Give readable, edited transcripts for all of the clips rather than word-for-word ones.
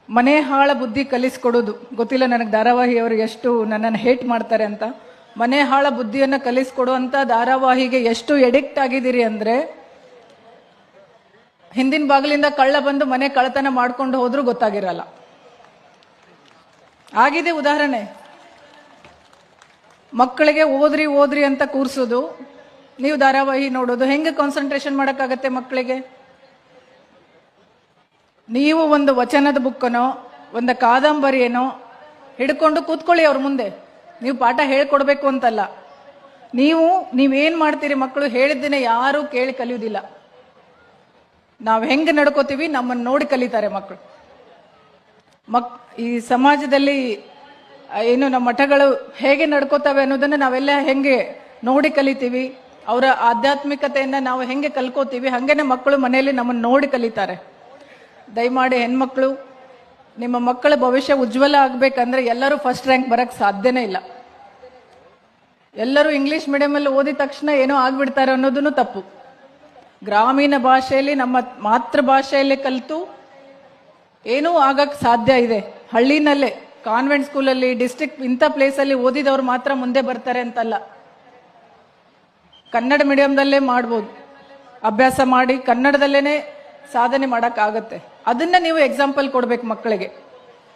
ಮನೆ ಹಾಳ ಬುದ್ಧಿ ಕಲಿಸ್ಕೊಡೋದು. ಗೊತ್ತಿಲ್ಲ ನನಗೆ ಧಾರಾವಾಹಿಯವರು ಎಷ್ಟು ನನ್ನನ್ನು ಹೇಟ್ ಮಾಡ್ತಾರೆ ಅಂತ. ಮನೆ ಹಾಳ ಬುದ್ಧಿಯನ್ನು ಕಲಿಸ್ಕೊಡುವಂಥ ಧಾರಾವಾಹಿಗೆ ಎಷ್ಟು ಎಡಿಕ್ಟ್ ಆಗಿದ್ದೀರಿ ಅಂದರೆ, ಹಿಂದಿನ ಬಾಗಿಲಿಂದ ಕಳ್ಳ ಬಂದು ಮನೆ ಕಳ್ಳತನ ಮಾಡ್ಕೊಂಡು ಹೋದ್ರೂ ಗೊತ್ತಾಗಿರಲ್ಲ. ಆಗಿದೆ ಉದಾಹರಣೆ. ಮಕ್ಕಳಿಗೆ ಓದ್ರಿ ಓದ್ರಿ ಅಂತ ಕೂರಿಸೋದು, ನೀವು ಧಾರಾವಾಹಿ ನೋಡೋದು. ಹೆಂಗೆ ಕಾನ್ಸಂಟ್ರೇಷನ್ ಮಾಡೋಕ್ಕಾಗತ್ತೆ ಮಕ್ಕಳಿಗೆ? ನೀವು ಒಂದು ವಚನದ ಬುಕ್ಕನೋ ಒಂದು ಕಾದಂಬರಿಯೇನೋ ಹಿಡ್ಕೊಂಡು ಕೂತ್ಕೊಳ್ಳಿ ಅವ್ರ ಮುಂದೆ. ನೀವು ಪಾಠ ಹೇಳ್ಕೊಡ್ಬೇಕು ಅಂತಲ್ಲ. ನೀವೇನು ಮಾಡ್ತೀರಿ? ಮಕ್ಕಳು ಹೇಳಿದ್ದನ್ನೇ ಯಾರೂ ಕೇಳಿ ಕಲಿಯೋದಿಲ್ಲ. ನಾವು ಹೆಂಗೆ ನಡ್ಕೋತೀವಿ ನಮ್ಮನ್ನು ನೋಡಿ ಕಲಿತಾರೆ ಮಕ್ಕಳು. ಈ ಸಮಾಜದಲ್ಲಿ ಏನು ನಮ್ಮ ಮಠಗಳು ಹೇಗೆ ನಡ್ಕೋತವೆ ಅನ್ನೋದನ್ನು ನಾವೆಲ್ಲ ಹೆಂಗೆ ನೋಡಿ ಕಲಿತೀವಿ, ಅವರ ಆಧ್ಯಾತ್ಮಿಕತೆಯನ್ನು ನಾವು ಹೆಂಗೆ ಕಲ್ಕೋತೀವಿ, ಹಾಗೇನೆ ಮಕ್ಕಳು ಮನೆಯಲ್ಲಿ ನಮ್ಮನ್ನು ನೋಡಿ ಕಲಿತಾರೆ. ದಯಮಾಡಿ ಹೆಣ್ಮಕ್ಳು, ನಿಮ್ಮ ಮಕ್ಕಳ ಭವಿಷ್ಯ ಉಜ್ವಲ ಆಗಬೇಕಂದ್ರೆ ಎಲ್ಲರೂ ಫಸ್ಟ್ ರ್ಯಾಂಕ್ ಬರಕ್ಕೆ ಸಾಧ್ಯನೇ ಇಲ್ಲ. ಎಲ್ಲರೂ ಇಂಗ್ಲಿಷ್ ಮೀಡಿಯಮಲ್ಲಿ ಓದಿದ ತಕ್ಷಣ ಏನೋ ಆಗ್ಬಿಡ್ತಾರೆ ಅನ್ನೋದನ್ನು ತಪ್ಪು. ಗ್ರಾಮೀಣ ಭಾಷೆಯಲ್ಲಿ, ನಮ್ಮ ಮಾತೃ ಭಾಷೆಯಲ್ಲಿ ಕಲಿತು ಏನೂ ಆಗಕ್ಕೆ ಸಾಧ್ಯ ಇದೆ. ಹಳ್ಳಿನಲ್ಲೇ ಕಾನ್ವೆಂಟ್ ಸ್ಕೂಲಲ್ಲಿ, ಡಿಸ್ಟ್ರಿಕ್ಟ್ ಇಂಥ ಪ್ಲೇಸಲ್ಲಿ ಓದಿದವ್ರು ಮಾತ್ರ ಮುಂದೆ ಬರ್ತಾರೆ ಅಂತಲ್ಲ. ಕನ್ನಡ ಮೀಡಿಯಂದಲ್ಲೇ ಮಾಡ್ಬೋದು. ಅಭ್ಯಾಸ ಮಾಡಿ ಕನ್ನಡದಲ್ಲೇ ಸಾಧನೆ ಮಾಡೋಕ್ಕಾಗತ್ತೆ. ಅದನ್ನ ನೀವು ಎಕ್ಸಾಂಪಲ್ ಕೊಡ್ಬೇಕು ಮಕ್ಕಳಿಗೆ.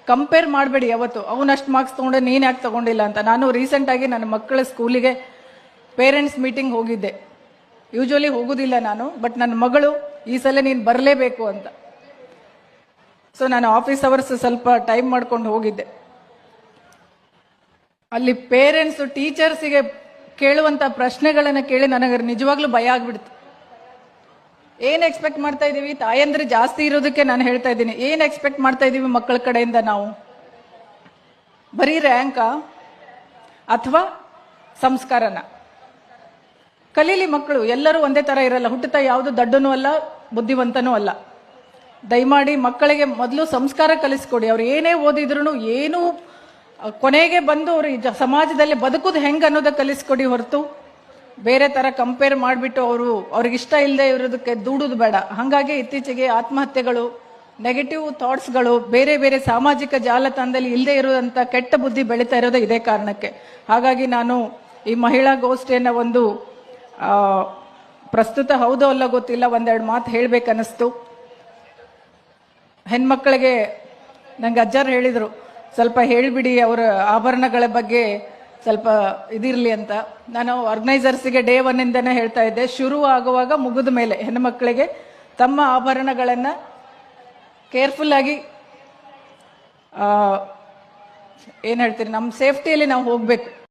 ಕಂಪೇರ್ ಮಾಡಬೇಡಿ ಯಾವತ್ತು. ಅವನಷ್ಟು ಮಾರ್ಕ್ಸ್ ತೊಗೊಂಡೆ ನೀನು ಯಾಕೆ ತಗೊಂಡಿಲ್ಲ ಅಂತ. ನಾನು ರೀಸೆಂಟಾಗಿ ನನ್ನ ಮಕ್ಕಳ ಸ್ಕೂಲಿಗೆ ಪೇರೆಂಟ್ಸ್ ಮೀಟಿಂಗ್ ಹೋಗಿದ್ದೆ. ಯೂಶ್ವಲಿ ಹೋಗೋದಿಲ್ಲ ನಾನು, ಬಟ್ ನನ್ನ ಮಗಳು ಈ ಸಲ ನೀನು ಬರಲೇಬೇಕು ಅಂತ. ಸೊ ನಾನು ಆಫೀಸ್ ಅವರ್ಸ್ ಸ್ವಲ್ಪ ಟೈಮ್ ಮಾಡ್ಕೊಂಡು ಹೋಗಿದ್ದೆ. ಅಲ್ಲಿ ಪೇರೆಂಟ್ಸು ಟೀಚರ್ಸಿಗೆ ಕೇಳುವಂಥ ಪ್ರಶ್ನೆಗಳನ್ನು ಕೇಳಿ ನನಗೆ ನಿಜವಾಗ್ಲೂ ಭಯ ಆಗ್ಬಿಡ್ತು. ಏನು ಎಕ್ಸ್ಪೆಕ್ಟ್ ಮಾಡ್ತಾ ಇದ್ದೀವಿ? ತಾಯಂದ್ರೆ ಜಾಸ್ತಿ ಇರೋದಕ್ಕೆ ನಾನು ಹೇಳ್ತಾ ಇದ್ದೀನಿ. ಏನು ಎಕ್ಸ್ಪೆಕ್ಟ್ ಮಾಡ್ತಾ ಇದ್ದೀವಿ ಮಕ್ಕಳ ಕಡೆಯಿಂದ ನಾವು? ಬರೀ ರ್ಯಾಂಕಾ ಅಥವಾ ಸಂಸ್ಕಾರನ? ಕಲೀಲಿ ಮಕ್ಕಳು. ಎಲ್ಲರೂ ಒಂದೇ ಥರ ಇರಲ್ಲ. ಹುಟ್ಟುತ್ತಾ ಯಾವುದು ದಡ್ಡನೂ ಅಲ್ಲ, ಬುದ್ಧಿವಂತನೂ ಅಲ್ಲ. ದಯಮಾಡಿ ಮಕ್ಕಳಿಗೆ ಮೊದಲು ಸಂಸ್ಕಾರ ಕಲಿಸ್ಕೊಡಿ. ಅವ್ರು ಏನೇ ಓದಿದ್ರು ಏನೂ ಕೊನೆಗೆ ಬಂದು ಅವ್ರು ಸಮಾಜದಲ್ಲಿ ಬದುಕೋದು ಹೆಂಗೆ ಅನ್ನೋದ ಕಲಿಸ್ಕೊಡಿ ಹೊರತು ಬೇರೆ ಥರ ಕಂಪೇರ್ ಮಾಡಿಬಿಟ್ಟು ಅವ್ರಿಗಿಷ್ಟ ಇಲ್ಲದೆ ಇರೋದಕ್ಕೆ ದೂಡೋದು ಬೇಡ. ಹಾಗಾಗಿ ಇತ್ತೀಚೆಗೆ ಆತ್ಮಹತ್ಯೆಗಳು, ನೆಗೆಟಿವ್ ಥಾಟ್ಸ್ಗಳು ಬೇರೆ ಬೇರೆ ಸಾಮಾಜಿಕ ಜಾಲತಾಣದಲ್ಲಿ ಇಲ್ಲದೆ ಇರುವಂಥ ಕೆಟ್ಟ ಬುದ್ಧಿ ಬೆಳೀತಾ ಇರೋದು ಇದೇ ಕಾರಣಕ್ಕೆ. ಹಾಗಾಗಿ ನಾನು ಈ ಮಹಿಳಾ ಗೋಷ್ಠಿಯನ್ನು ಒಂದು ಪ್ರಸ್ತುತ ಹೌದೋ ಅಲ್ಲ ಗೊತ್ತಿಲ್ಲ, ಒಂದೆರಡು ಮಾತು ಹೇಳ್ಬೇಕನ್ನಿಸ್ತು. ಹೆಣ್ಮಕ್ಳಿಗೆ ನಂಗೆ ಅಜ್ಜರು ಹೇಳಿದರು, ಸ್ವಲ್ಪ ಹೇಳಿಬಿಡಿ ಅವರ ಆಭರಣಗಳ ಬಗ್ಗೆ ಸ್ವಲ್ಪ ಇದಿರಲಿ ಅಂತ. ನಾನು ಆರ್ಗನೈಸರ್ಸಿಗೆ ಡೇ 1 ಇಂದನೇ ಹೇಳ್ತಾ ಇದ್ದೆ, ಶುರು ಆಗುವಾಗ ಮುಗಿದ ಮೇಲೆ ಹೆಣ್ಮಕ್ಳಿಗೆ ತಮ್ಮ ಆಭರಣಗಳನ್ನು ಕೇರ್ಫುಲ್ಲಾಗಿ ಏನು ಹೇಳ್ತೀರಿ, ನಮ್ಮ ಸೇಫ್ಟಿಯಲ್ಲಿ ನಾವು ಹೋಗಬೇಕು.